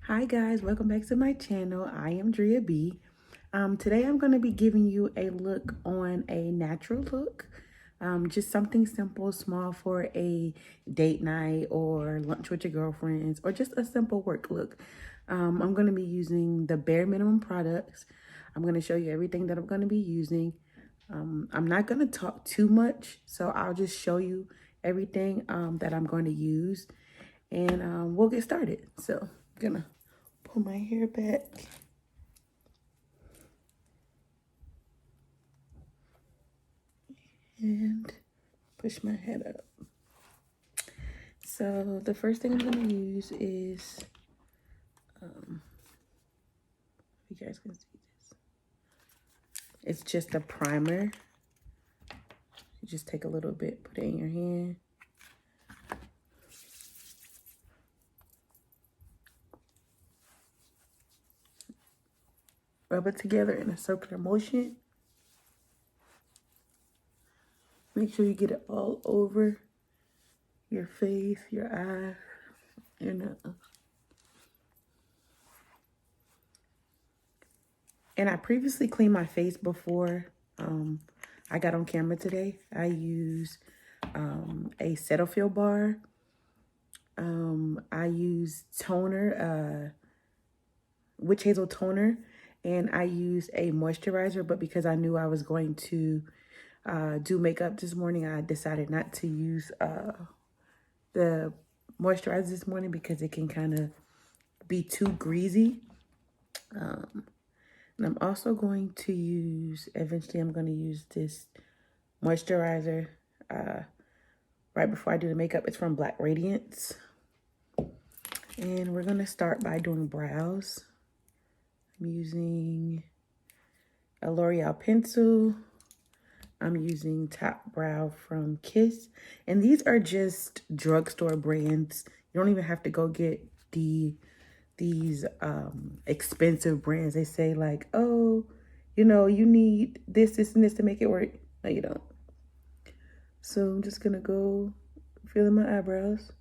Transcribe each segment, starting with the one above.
Hi guys, welcome back to my channel. I am Drea B. Today I'm going to be giving you a look on a natural look. Just something simple, small for a date night or lunch with your girlfriends or just a simple work look. I'm going to be using the bare minimum products. I'm going to show you everything that I'm going to be using. I'm not going to talk too much, so I'll just show you everything that I'm going to use and we'll get started. So I'm going to pull my hair back. And push my head up. So the first thing I'm going to use is, if you guys can see this, it's just a primer. You just take a little bit, put it in your hand. Rub it together in a circular motion. Make sure you get it all over your face, your eyes, your nose. And I previously cleaned my face before I got on camera today. I use a Cetaphil bar. I use toner, witch hazel toner, and I use a moisturizer, but because I knew I was going to do makeup this morning, I decided not to use the moisturizer this morning because it can kind of be too greasy. And I'm also going to use, eventually I'm going to use this moisturizer right before I do the makeup. It's from Black Radiance. And we're going to start by doing brows. I'm using a L'Oreal pencil. I'm using Top Brow from Kiss. And these are just drugstore brands. You don't even have to go get these expensive brands. They say like, oh, you know, you need this, this, and this to make it work. No, you don't. So I'm just going to go fill in my eyebrows.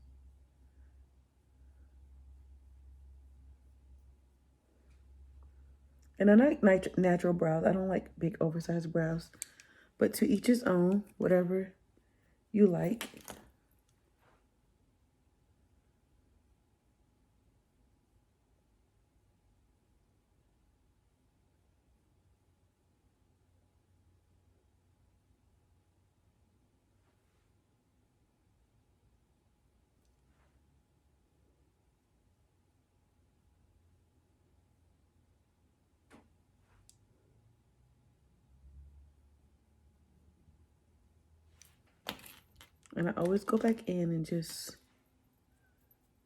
And I like natural brows. I don't like big oversized brows. But to each his own, whatever you like. And I always go back in and just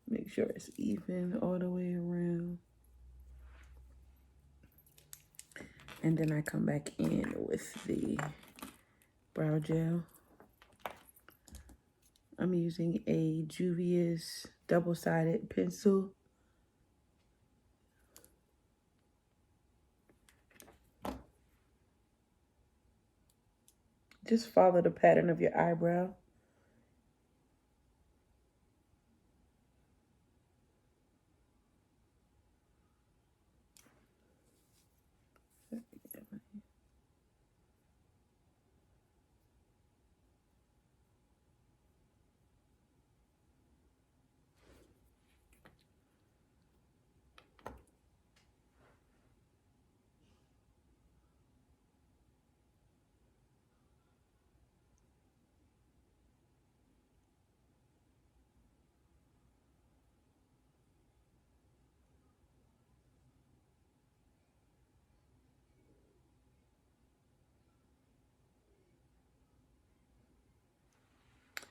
make sure it's even all the way around. And then I come back in with the brow gel. I'm using a Juvia's double-sided pencil. Just follow the pattern of your eyebrow.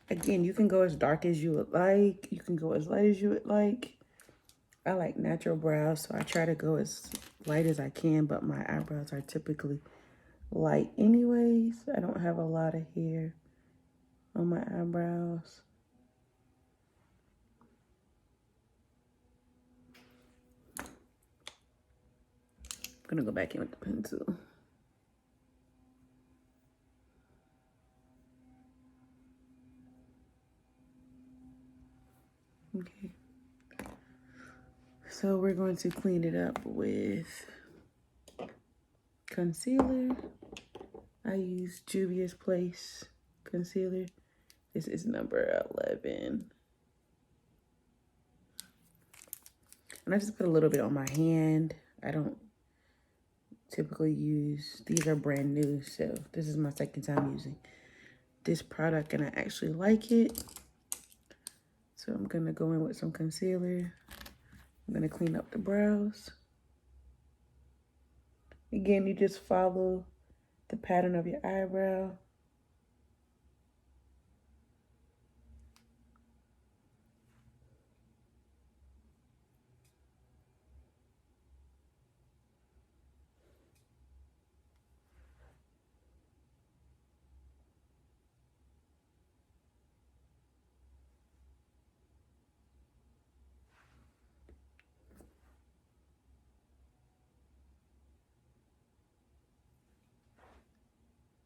Again, you can go as dark as you would like. You can go as light as you would like. I like natural brows, so I try to go as light as I can, but my eyebrows are typically light anyways. I don't have a lot of hair on my eyebrows. I'm gonna go back in with the pencil. Okay. So So we're going to clean it up with concealer. I use Juvia's Place concealer. This is number 11. And I just put a little bit on my hand. I don't typically use, these are brand new, so this is my second time using this product and I actually like it. So I'm gonna go in with some concealer. I'm gonna clean up the brows. Again, you just follow the pattern of your eyebrow.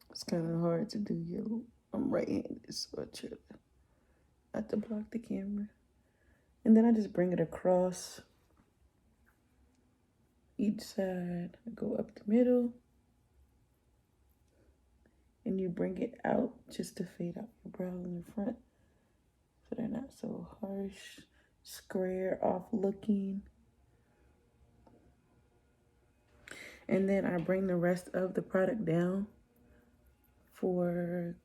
It's kind of hard to do yellow. I'm right-handed, so I try not to block the camera. And then I just bring it across each side. I go up the middle. And you bring it out just to fade out your brows in the front. So they're not so harsh, square off looking. And then I bring the rest of the product down for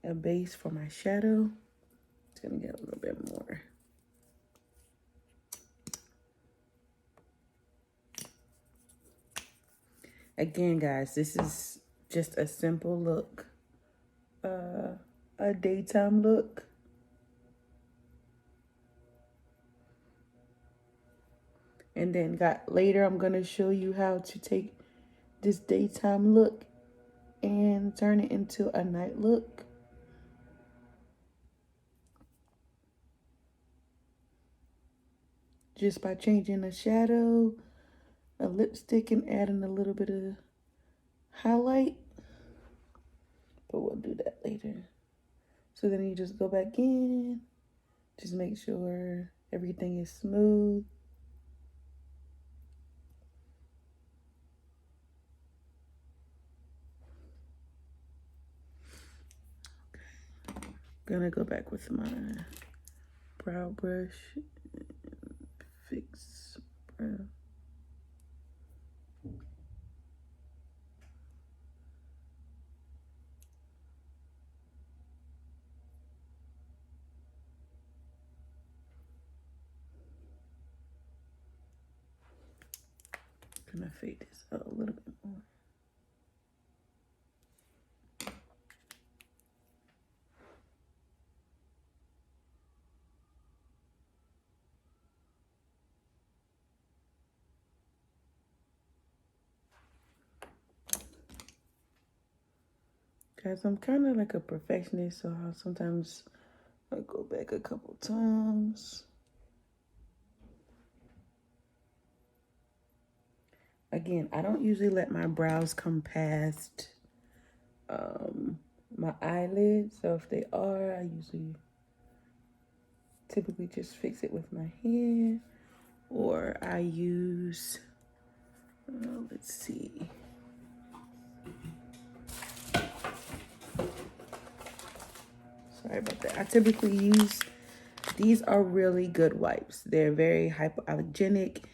a base for my shadow. It's gonna get a little bit more. Again, guys, this is just a simple look, a daytime look. And then later, I'm gonna show you how to take this daytime look and turn it into a night look. Just by changing the shadow, a lipstick, and adding a little bit of highlight. But we'll do that later. So then you just go back in, just make sure everything is smooth. Gonna go back with my brow brush and fix brow. Gonna fade this out a little bit more. Guys, I'm kind of like a perfectionist, so I'll sometimes I go back a couple times. Again, I don't usually let my brows come past my eyelids. So if they are, I typically just fix it with my hand. Or I use, let's see. Sorry about that. I typically use, these are really good wipes. They're very hypoallergenic.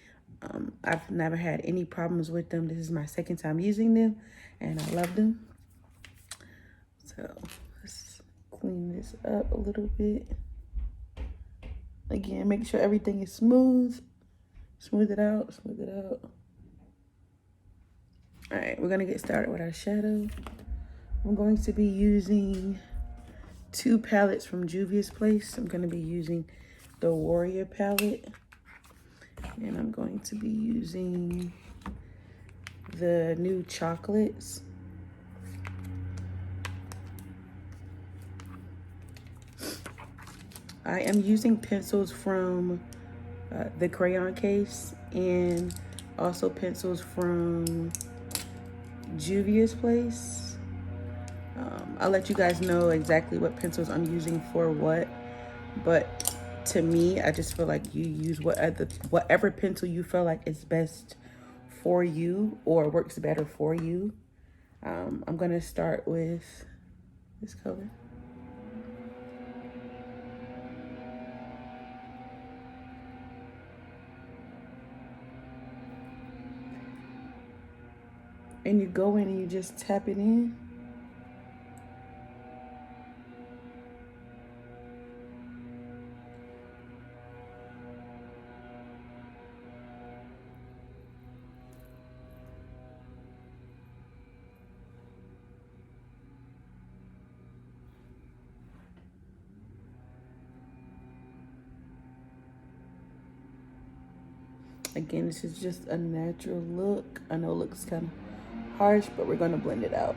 I've never had any problems with them. This is my second time using them and I love them. So let's clean this up a little bit. Again, make sure everything is smooth. Smooth it out, smooth it out. All right, we're gonna get started with our shadow. I'm going to be using 2 palettes from Juvia's Place. I'm gonna be using the Warrior palette. And I'm going to be using the new chocolates. I am using pencils from the Crayon Case and also pencils from Juvia's Place. I'll let you guys know exactly what pencils I'm using for what, but to me, I just feel like you use whatever pencil you feel like is best for you or works better for you. I'm gonna start with this color. And you go in and you just tap it in. Again, this is just a natural look. I know it looks kind of harsh, but we're gonna blend it out.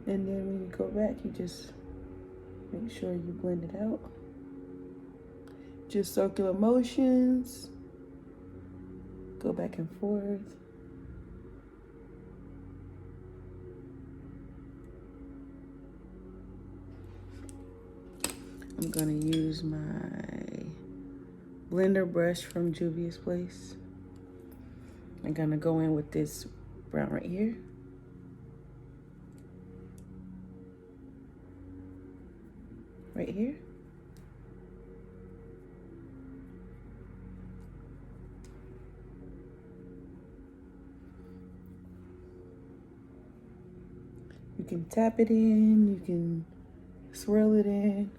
And then when you go back, you just make sure you blend it out. Just circular motions. Go back and forth. I'm gonna use my blender brush from Juvia's Place. I'm gonna go in with this brown right here. Right here. You can tap it in, you can swirl it in,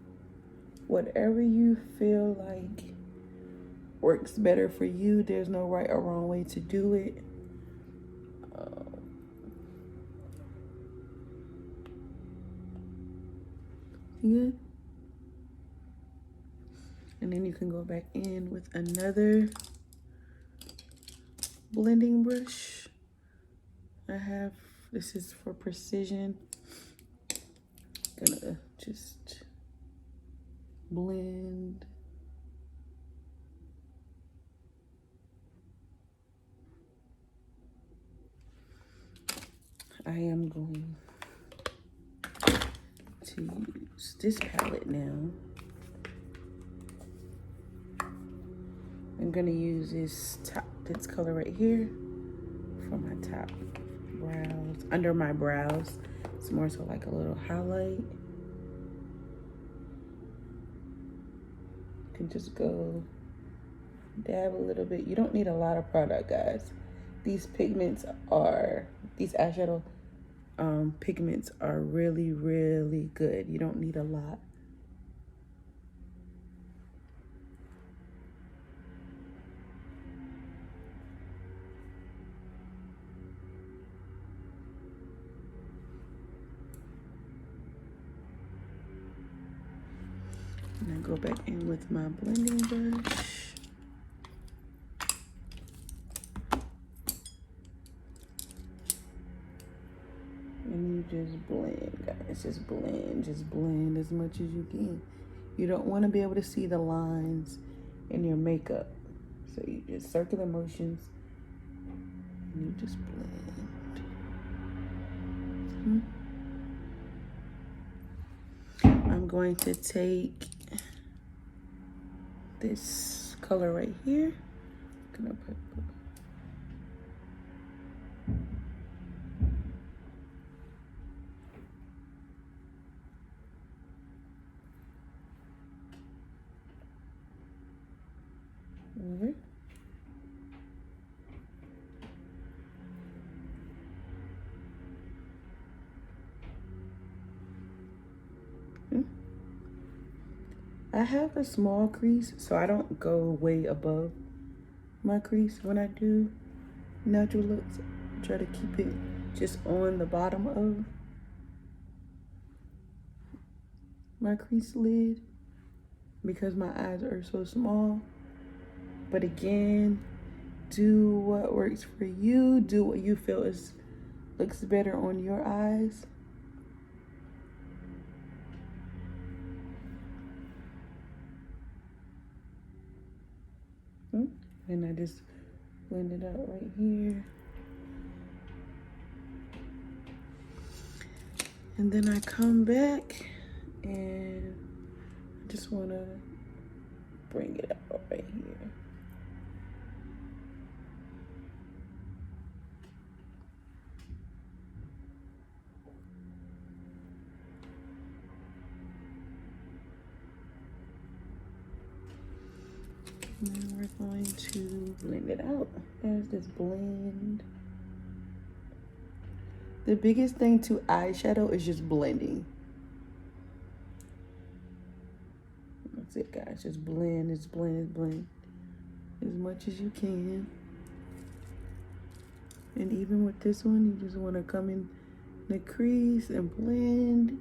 whatever you feel like works better for you. There's no right or wrong way to do it. Yeah. And then you can go back in with another blending brush. This is for precision. Gonna just blend. I am going to use this palette now. I'm gonna use this color right here for my top brows, under my brows. It's more so like a little highlight. You can just go dab a little bit. You don't need a lot of product, guys. These eyeshadow pigments are really, really good. You don't need a lot. And I go back in with my blending brush. And you just blend, guys. Just blend as much as you can. You don't want to be able to see the lines in your makeup. So you just circular motions and you just blend. I'm going to take this color right here. I'm gonna put over. I have a small crease, so I don't go way above my crease when I do natural looks. I try to keep it just on the bottom of my crease lid because my eyes are so small. But again, do what works for you. Do what you feel looks better on your eyes. And I just blend it out right here. And then I come back and I just want to bring it out right here. And then we're going to blend it out. There's this blend. The biggest thing to eyeshadow is just blending. That's it, guys. Just blend, just blend, blend as much as you can. And even with this one, you just want to come in the crease and blend.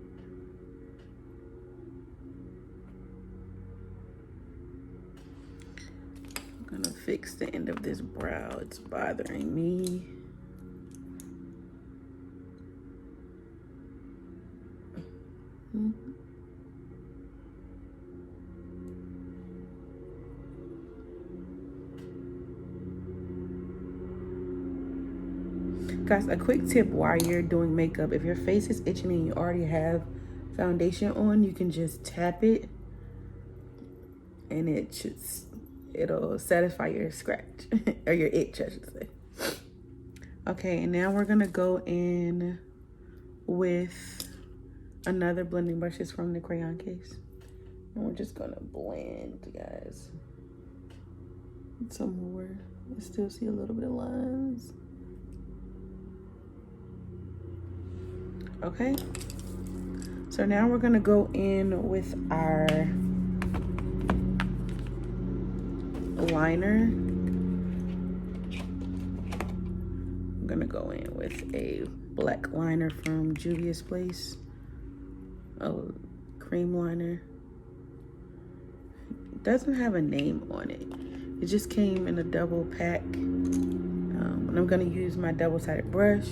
I'm gonna fix the end of this brow. It's bothering me. Guys, a quick tip while you're doing makeup, if your face is itching and you already have foundation on, you can just tap it and it'll satisfy your scratch or your itch, I should say. Okay, and now we're gonna go in with another blending brush. Is from the crayon case. And we're just gonna blend, guys. Some more. I still see a little bit of lines. Okay, so now we're gonna go in with our liner. I'm gonna go in with a black liner from Juvia's Place, a cream liner. It doesn't have a name on it. It just came in a double pack. And I'm gonna use my double-sided brush.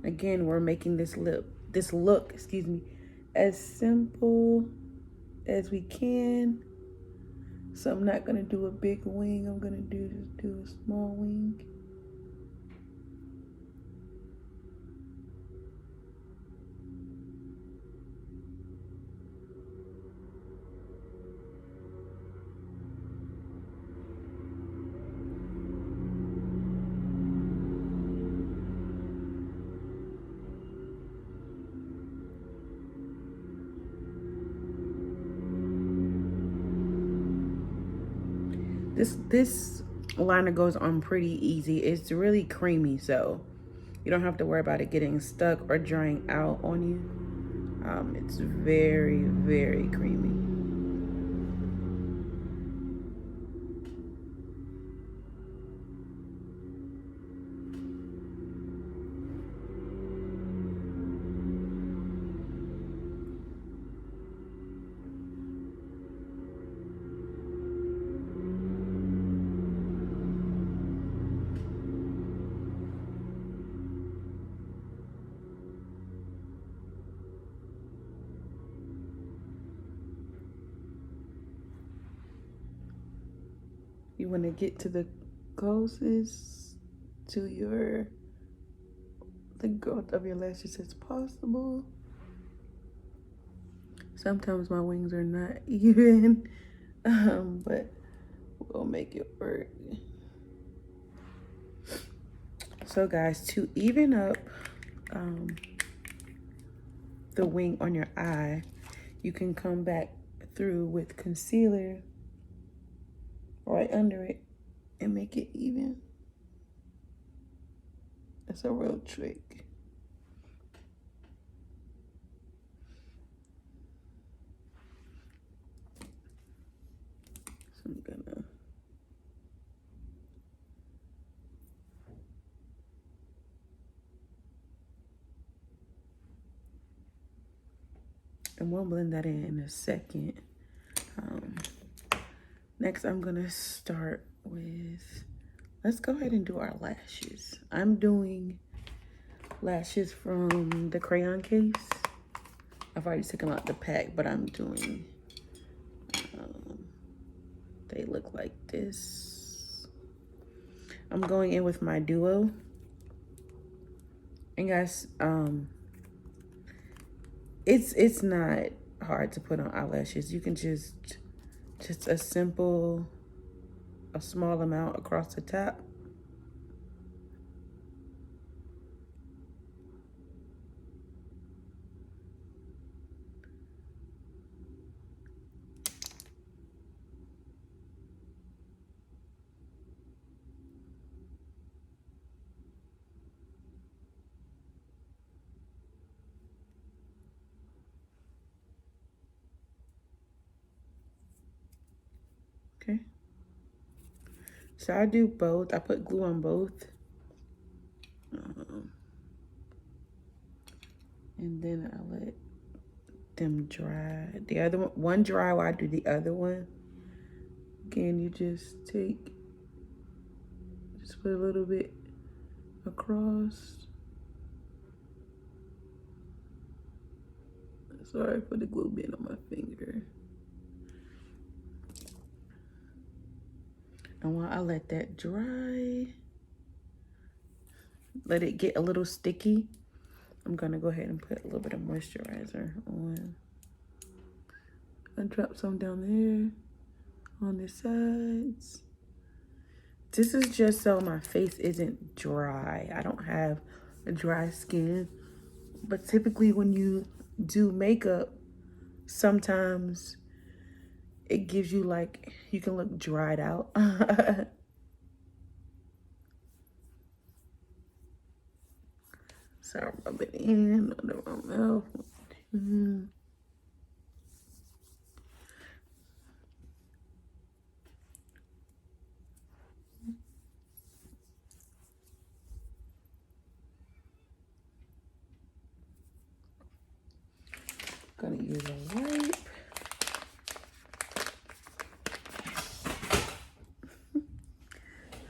Again, we're making this look, excuse me, as simple as we can. So I'm not gonna do a big wing. I'm gonna just do a small wing. This liner goes on pretty easy. It's really creamy, so you don't have to worry about it getting stuck or drying out on you. It's very, very creamy. You want to get to the closest to the growth of your lashes as possible. Sometimes my wings are not even, but we'll make it work. So guys, to even up the wing on your eye, you can come back through with concealer right under it and make it even. That's a real trick. So I'm gonna and we'll blend that in a second. Next, I'm gonna start with, let's go ahead and do our lashes. I'm doing lashes from the crayon case. I've already taken out the pack, but I'm doing, they look like this. I'm going in with my Duo. And guys, it's not hard to put on eyelashes. You can just a small amount across the top. Okay. So I do both. I put glue on both. And then I let them dry. The other one dry while I do the other one. Again, you just put a little bit across. Sorry for the glue being on my finger. And while I let that dry, let it get a little sticky, I'm gonna go ahead and put a little bit of moisturizer on. I drop some down there on the sides. This is just so my face isn't dry. I don't have a dry skin, but typically when you do makeup, sometimes it gives you like, you can look dried out. So I rub it in under my mouth. Gonna use a wipe.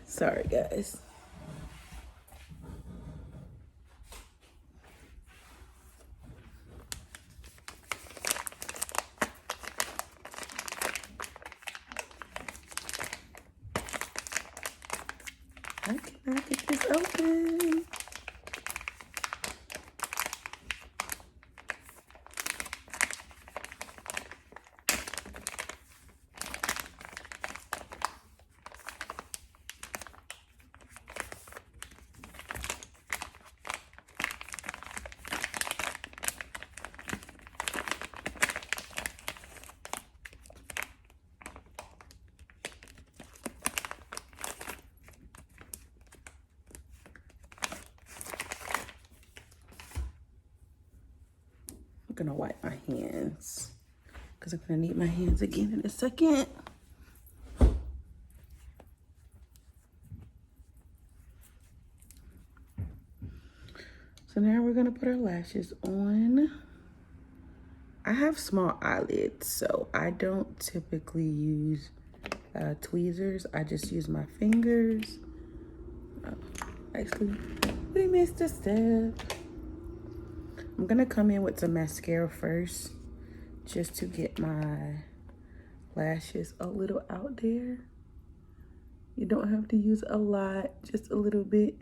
Sorry, guys. I cannot get this open. I'm gonna wipe my hands because I'm gonna need my hands again in a second. So now we're gonna put our lashes on. I have small eyelids, so I don't typically use tweezers. I just use my fingers. Actually, we missed a step. I'm gonna come in with some mascara first, just to get my lashes a little out there. You don't have to use a lot, just a little bit.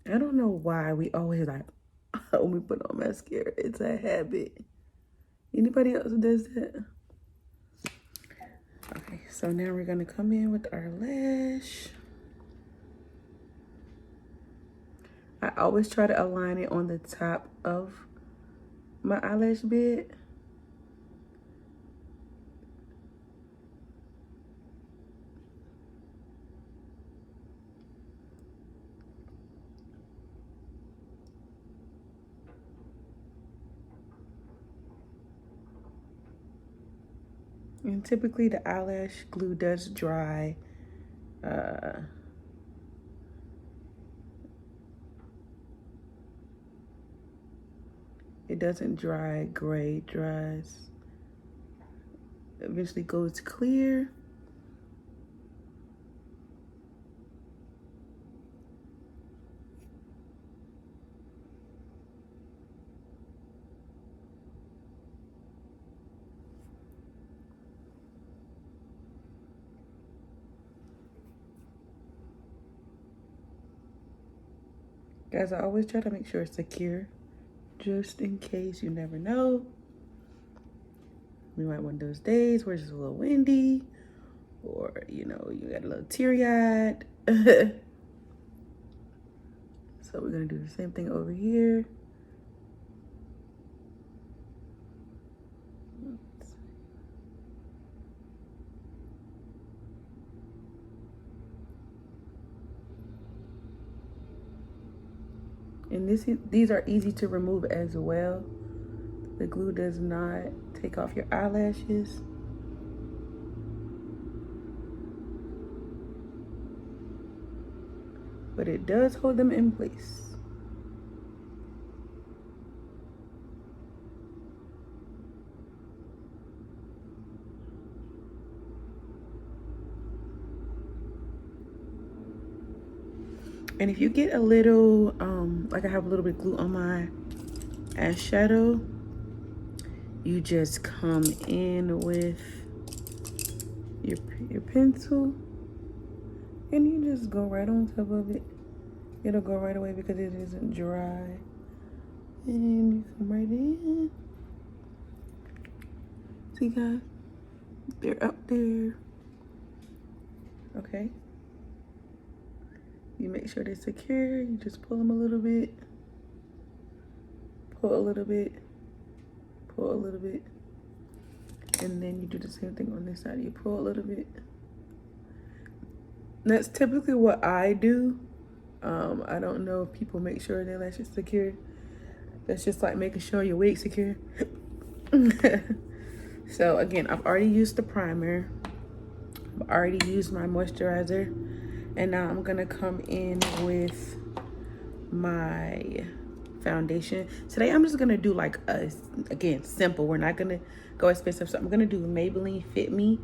I don't know why we always like, when we put on mascara, it's a habit. Anybody else does that? Okay, so now we're gonna come in with our lash. I always try to align it on the top of my eyelash bed. And typically the eyelash glue does dry It doesn't dry gray, it dries. Eventually goes clear. Guys, I always try to make sure it's secure, just in case, you never know. We might one of those days where it's just a little windy, or you know, you got a little teary-eyed. So we're gonna do the same thing over here. And these are easy to remove as well. The glue does not take off your eyelashes. But it does hold them in place. And if you get a little, like I have a little bit of glue on my eyeshadow, you just come in with your pencil and you just go right on top of it. It'll go right away because it isn't dry. And you come right in. See guys, they're up there. Okay. You make sure they're secure. You just pull them a little bit. Pull a little bit. Pull a little bit. And then you do the same thing on this side. You pull a little bit. That's typically what I do. I don't know if people make sure their lashes secure. That's just like making sure your wig's secure. So again, I've already used the primer. I've already used my moisturizer. And now I'm gonna come in with my foundation. Today I'm just gonna do like again, simple. We're not gonna go expensive. So I'm gonna do Maybelline Fit Me.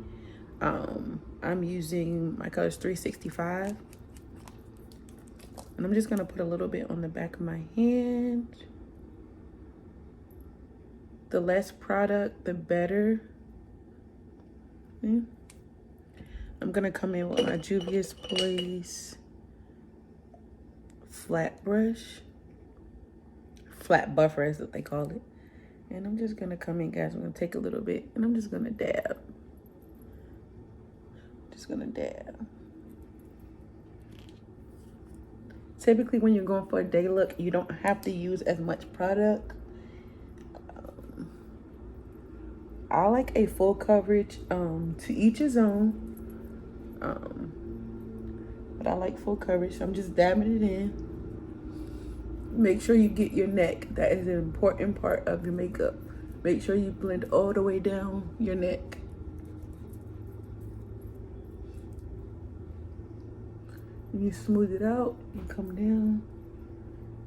I'm using my colors 365. And I'm just gonna put a little bit on the back of my hand. The less product, the better. Okay. I'm gonna come in with my Juvia's Place flat brush. Flat buffer is what they call it. And I'm just gonna come in, guys. I'm gonna take a little bit and I'm just gonna dab. Just gonna dab. Typically when you're going for a day look, you don't have to use as much product. I like a full coverage, to each his own. But I like full coverage, so I'm just dabbing it in. Make sure you get your neck. That is an important part of your makeup. Make sure you blend all the way down your neck. When you smooth it out, you come down.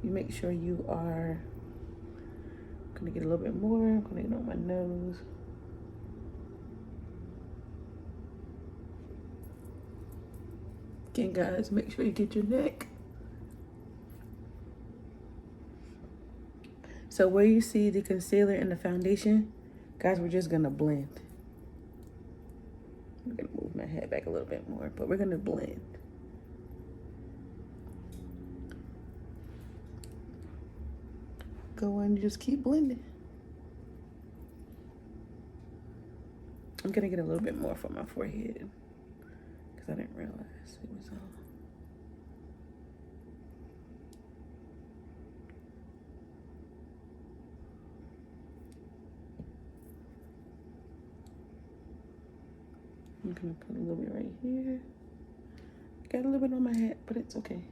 You make sure you are, I'm gonna get a little bit more. I'm gonna get on my nose. Again, guys, make sure you get your neck. So where you see the concealer and the foundation, guys, we're just gonna blend. I'm gonna move my head back a little bit more, but we're gonna blend. Go on, just keep blending. I'm gonna get a little bit more for my forehead because I didn't realize it was on. I'm gonna put a little bit right here. Got a little bit on my hat, but it's okay.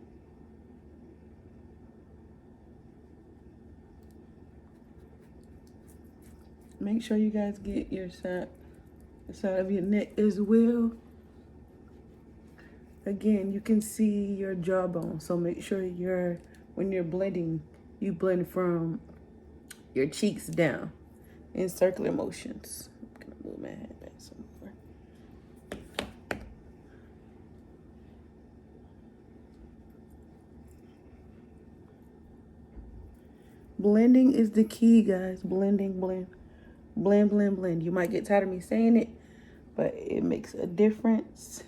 Make sure you guys get your side of your neck as well. Again, you can see your jawbone, so make sure when you're blending, you blend from your cheeks down in circular motions. I'm gonna move my head back some more. Blending is the key, guys. Blending, blend, blend, blend, blend. You might get tired of me saying it, but it makes a difference.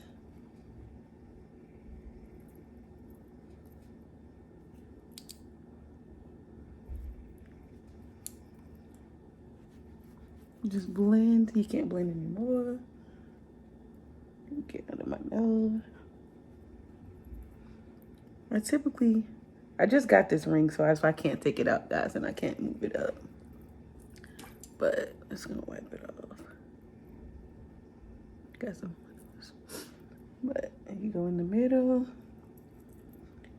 Just blend. You can't blend anymore. Get under my nose. I just got this ring, so I can't take it out, guys, and I can't move it up. But I'm just gonna wipe it off. Got some. But you go in the middle,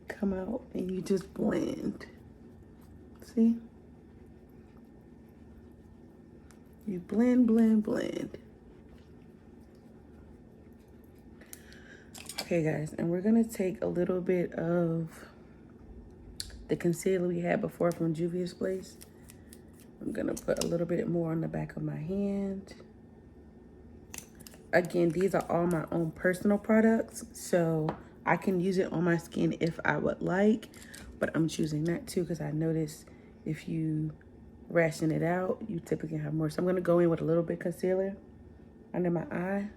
come out, and you just blend. See? You blend, blend, blend. Okay, guys, and we're gonna take a little bit of the concealer we had before from Juvia's Place. I'm gonna put a little bit more on the back of my hand. Again, these are all my own personal products, so I can use it on my skin if I would like, but I'm choosing not to because I noticed if you ration it out, you typically have more. So I'm gonna go in with a little bit of concealer under my eye.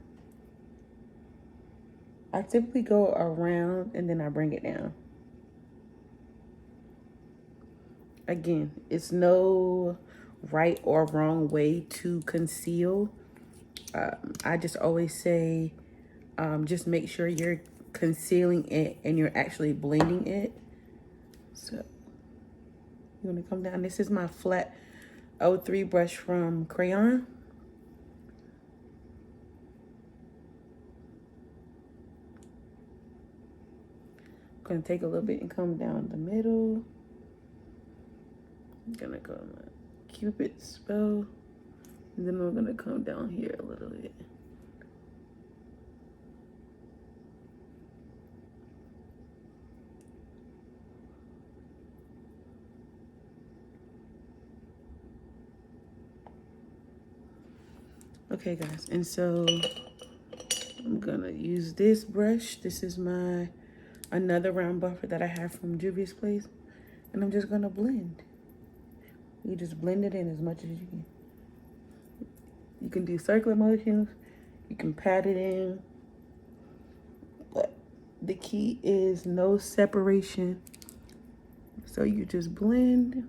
I typically go around and then I bring it down. Again, it's no right or wrong way to conceal. I just always say, just make sure you're concealing it and you're actually blending it. So you want to come down. This is my flat 03 brush from Crayon. I'm going to take a little bit and come down the middle. I'm going to go to my Cupid's bow. And then we're going to come down here a little bit. Okay, guys, and so I'm gonna use this brush. This is another round buffer that I have from Juvia's Place, and I'm just gonna blend. You just blend it in as much as you can. You can do circular motions, you can pat it in, but the key is no separation. So you just blend.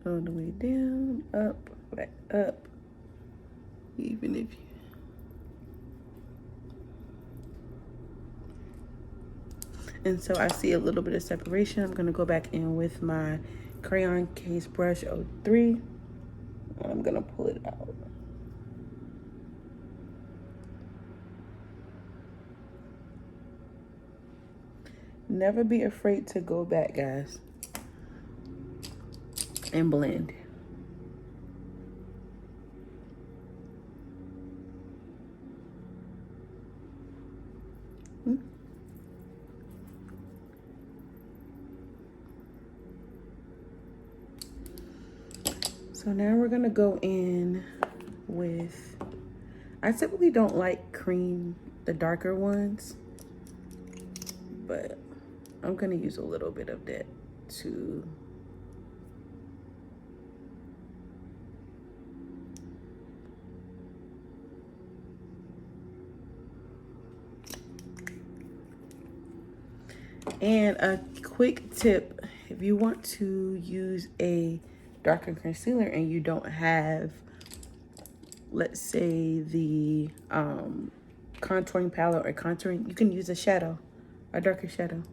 All the way down, up, back up. Even if you... And so I see a little bit of separation. I'm gonna go back in with my Crayon Case Brush 03. And I'm gonna pull it out. Never be afraid to go back, guys, and blend. So now we're gonna go in with, I typically don't like cream, the darker ones, but I'm gonna use a little bit of that too. And a quick tip, if you want to use a darker concealer and you don't have, let's say, the contouring palette or contouring, you can use a shadow, a darker shadow.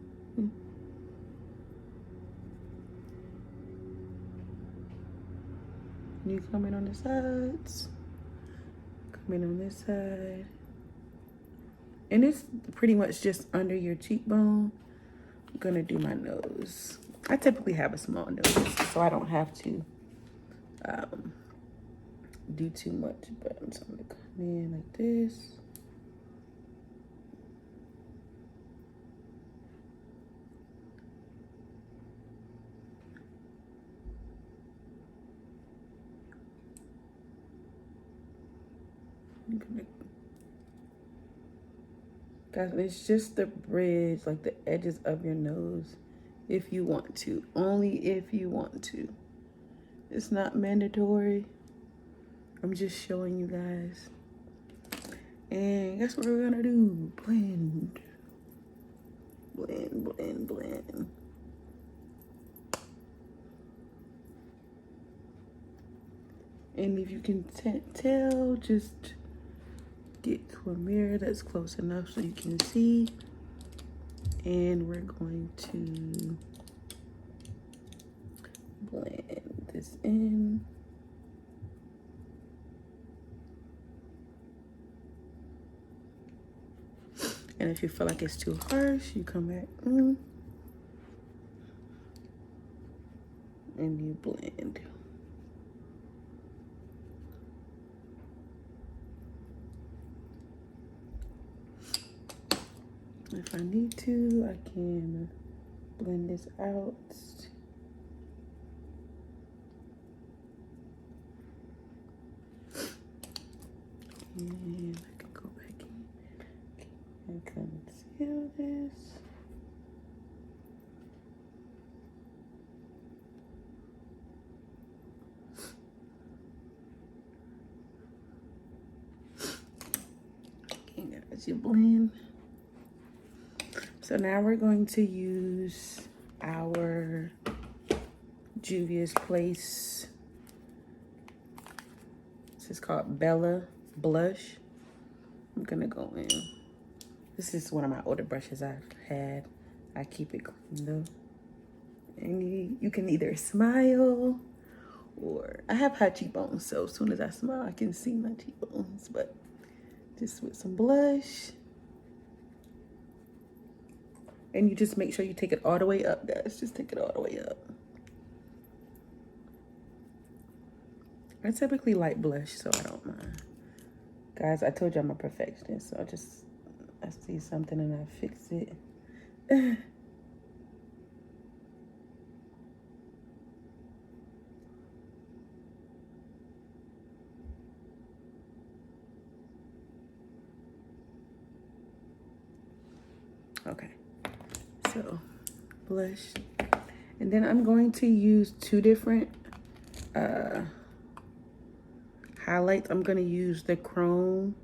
You come in on the sides, come in on this side. And it's pretty much just under your cheekbone. I'm gonna do my nose. I typically have a small nose, so I don't have to do too much, but I'm just gonna come in like this. Guys, it's just the bridge, like the edges of your nose, if you want to. Only if you want to. It's not mandatory. I'm just showing you guys. And guess what we're gonna do? Blend. Blend, blend, blend. And if you can tell, just get to a mirror that's close enough so you can see. And we're going to blend this in. And if you feel like it's too harsh, you come back in and you blend. If I need to, I can blend this out. And I can go back in and conceal this. Okay, guys, you blend. So now we're going to use our Juvia's Place. This is called Bella Blush. I'm gonna go in. This is one of my older brushes I've had. I keep it clean though. And you can either smile or I have high cheekbones, so as soon as I smile, I can see my cheekbones. But just with some blush. And you just make sure you take it all the way up, guys. Just take it all the way up. I typically like blush, so I don't mind. Guys, I told you I'm a perfectionist, so I see something and I fix it. Okay, so blush. And then I'm going to use two different highlights. I'm going to use the Chrome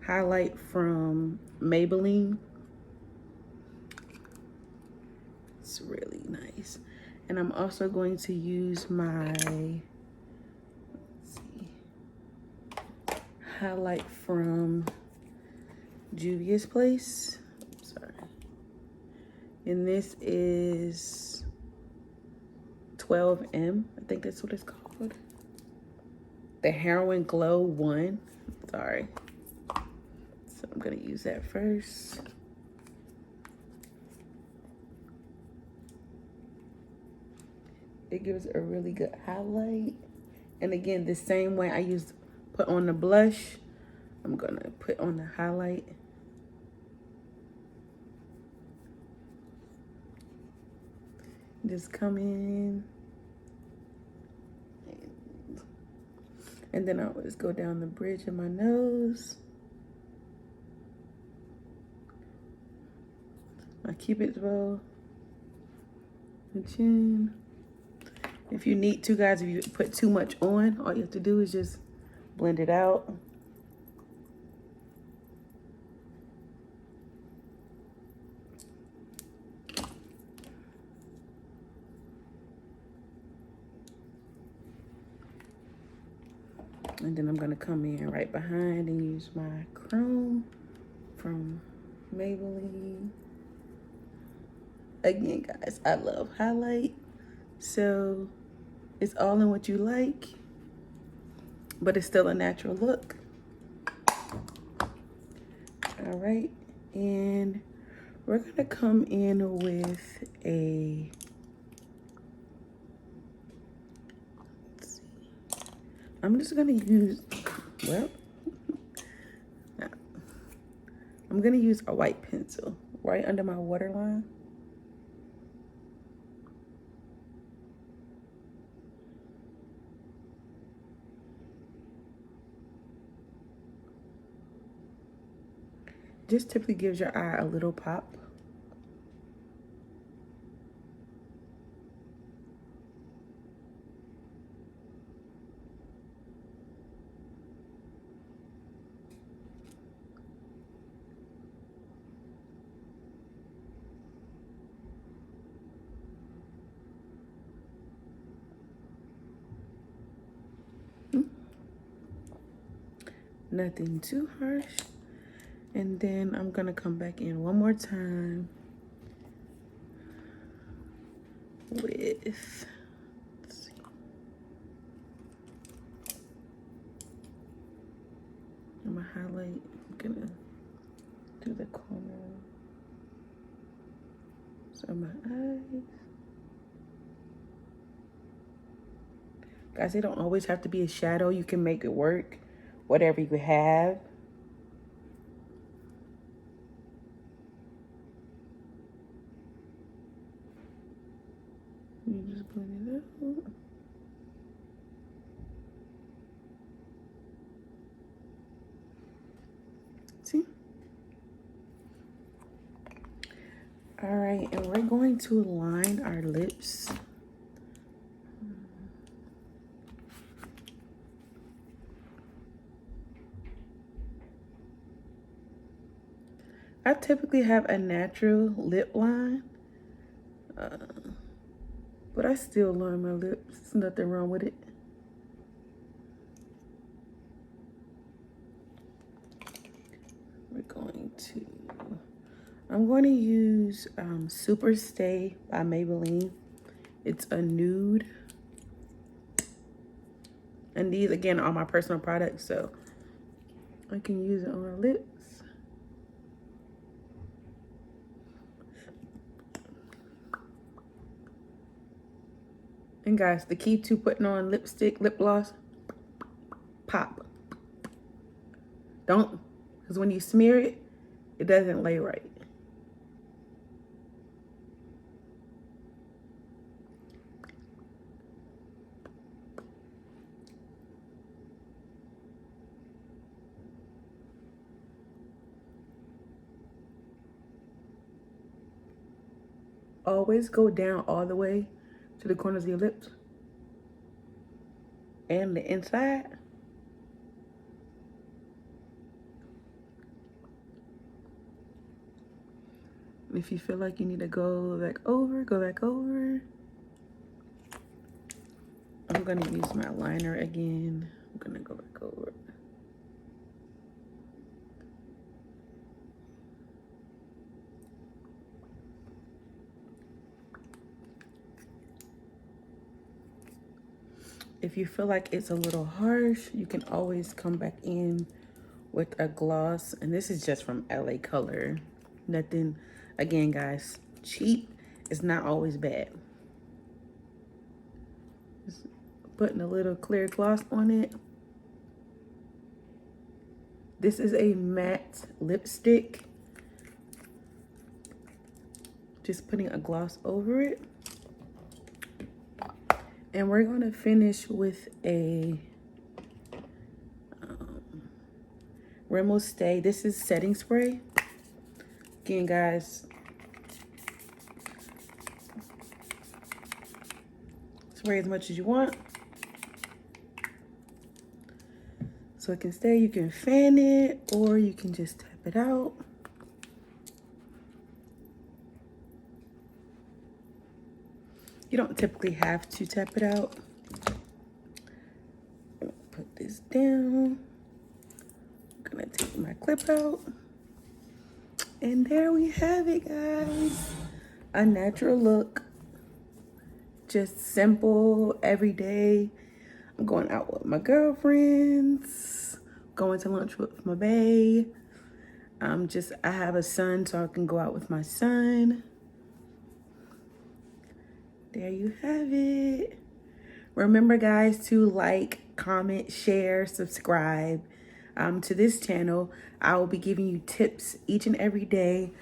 highlight from Maybelline. It's really nice. And I'm also going to use my highlight from Juvia's Place. Sorry. And this is 12M. I think that's what it's called. The Heroin Glow 1. Sorry. So I'm going to use that first. It gives a really good highlight. And again, the same way I put on the blush, I'm going to put on the highlight. Just come in. And then I always go down the bridge of my nose. My Cupid's bow. My chin. If you need to, guys, if you put too much on, all you have to do is just blend it out. And then I'm gonna come in right behind and use my Chrome from Maybelline. Again, guys, I love highlight. So it's all in what you like, but it's still a natural look. All right, and we're gonna come in with a, let's see. I'm just gonna use, well, I'm gonna use a white pencil right under my waterline. Just typically gives your eye a little pop. Nothing too harsh. And then I'm gonna come back in one more time with, let's see. I'm gonna highlight, I'm gonna do the corner. So my eyes. Guys, they don't always have to be a shadow. You can make it work, whatever you have. You just blend it out. See? All right, and we're going to line our lips. I typically have a natural lip line, but I still line my lips. There's nothing wrong with it. I'm going to use Super Stay by Maybelline. It's a nude. And these, again, are my personal products, so I can use it on my lips. And guys, the key to putting on lipstick, lip gloss, pop. Don't, because when you smear it, it doesn't lay right. Always go down all the way to the corners of your lips and the inside. If you feel like you need to go back over, go back over. I'm gonna use my liner again. I'm gonna go back over. If you feel like it's a little harsh, you can always come back in with a gloss. And this is just from LA Color. Nothing, again, guys, cheap is not always bad. Just putting a little clear gloss on it. This is a matte lipstick. Just putting a gloss over it. And we're gonna finish with a Rimmel Stay. This is setting spray. Again, guys, spray as much as you want. So it can stay, you can fan it, or you can just tap it out. You don't typically have to tap it out. Put this down. I'm gonna take my clip out. And there we have it, guys. A natural look. Just simple, everyday. I'm going out with my girlfriends. Going to lunch with my bae. I have a son, so I can go out with my son. There you have it. Remember, guys, to like, comment, share, subscribe to this channel. I will be giving you tips each and every day.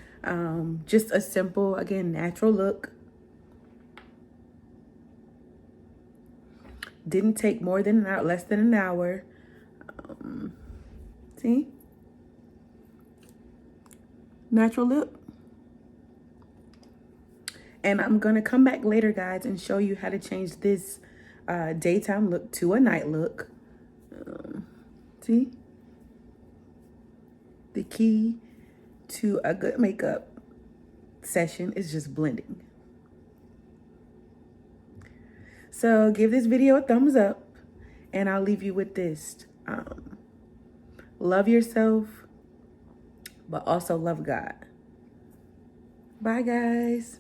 Just a simple, again, natural look. Didn't take more than an hour, less than an hour. See? natural lip. And I'm going to come back later, guys, and show you how to change this daytime look to a night look. See? The key to a good makeup session is just blending. So give this video a thumbs up, and I'll leave you with this. Love yourself, but also love God. Bye, guys.